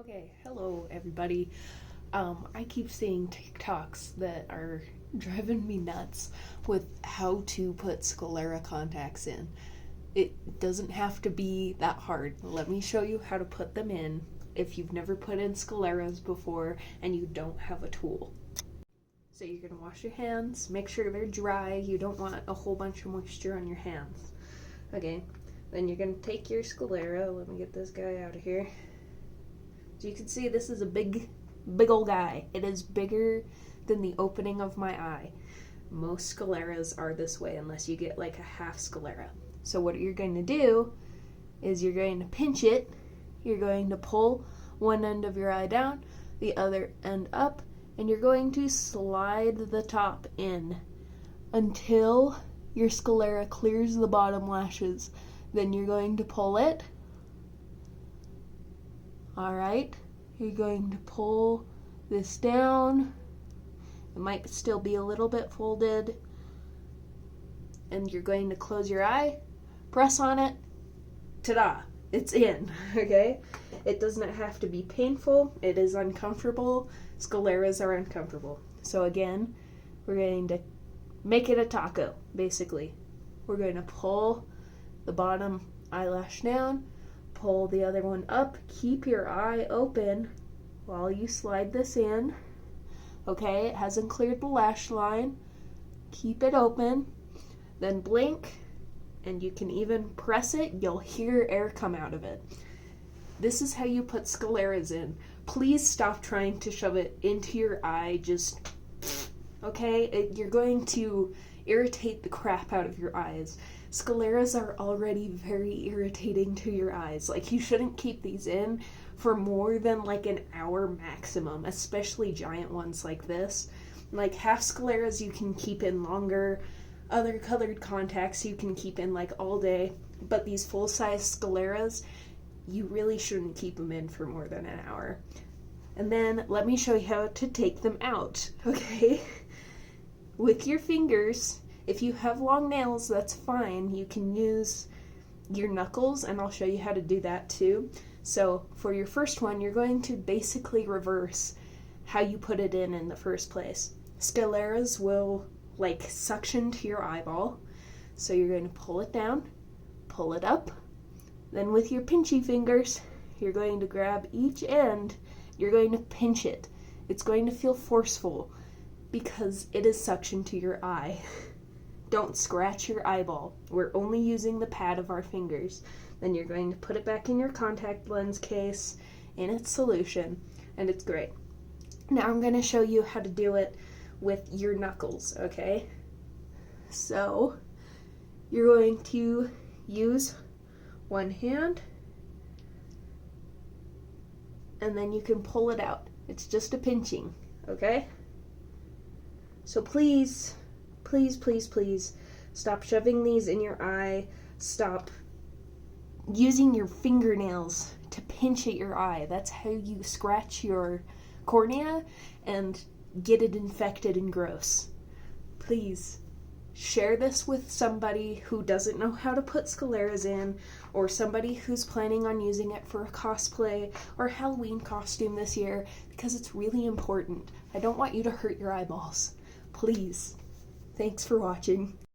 Okay, hello everybody. I keep seeing TikToks that are driving me nuts with how to put sclera contacts in. It doesn't have to be that hard. Let me show you how to put them in if you've never put in scleras before and you don't have a tool. So you're going to wash your hands, make sure they're dry. You don't want a whole bunch of moisture on your hands. Okay, then you're going to take your sclera. Let me get this guy out of here. So you can see this is a big old guy. It is bigger than the opening of my eye. Most scleras are this way unless you get like a half sclera. So what you're going to do is you're going to pinch it. You're going to pull one end of your eye down, the other end up, and you're going to slide the top in until your sclera clears the bottom lashes. Then you're going to pull it. Alright, you're going to pull this down. It might still be a little bit folded. And you're going to close your eye, press on it, ta-da, it's in, okay? It does not have to be painful. It is uncomfortable. Scleras are uncomfortable. So again, we're going to make it a taco, basically. We're going to pull the bottom eyelash down, pull the other one up, keep your eye open while you slide this in. Okay, it hasn't cleared the lash line. Keep it open, then blink, and you can even press it. You'll hear air come out of it. This is how you put scleras in. Please stop trying to shove it into your eye. Just, okay? You're going to irritate the crap out of your eyes. Scleras are already very irritating to your eyes. Like, you shouldn't keep these in for more than like an hour maximum, especially giant ones like this. Like, half scleras you can keep in longer. Other colored contacts you can keep in like all day. But these full-size scleras, you really shouldn't keep them in for more than an hour. And then let me show you how to take them out, okay? With your fingers. If you have long nails, that's fine. You can use your knuckles, and I'll show you how to do that too. So for your first one, you're going to basically reverse how you put it in the first place. Scleras will like suction to your eyeball. So you're going to pull it down, pull it up. Then with your pinchy fingers, you're going to grab each end. You're going to pinch it. It's going to feel forceful because it is suction to your eye. Don't scratch your eyeball. We're only using the pad of our fingers. Then you're going to put it back in your contact lens case in its solution, and it's great. Now I'm going to show you how to do it with your knuckles, okay? So you're going to use one hand, and then you can pull it out. It's just a pinching, okay? So please stop shoving these in your eye. Stop using your fingernails to pinch at your eye. That's how you scratch your cornea and get it infected and gross. Please share this with somebody who doesn't know how to put scleras in, or somebody who's planning on using it for a cosplay or Halloween costume this year, because it's really important. I don't want you to hurt your eyeballs. Please. Thanks for watching.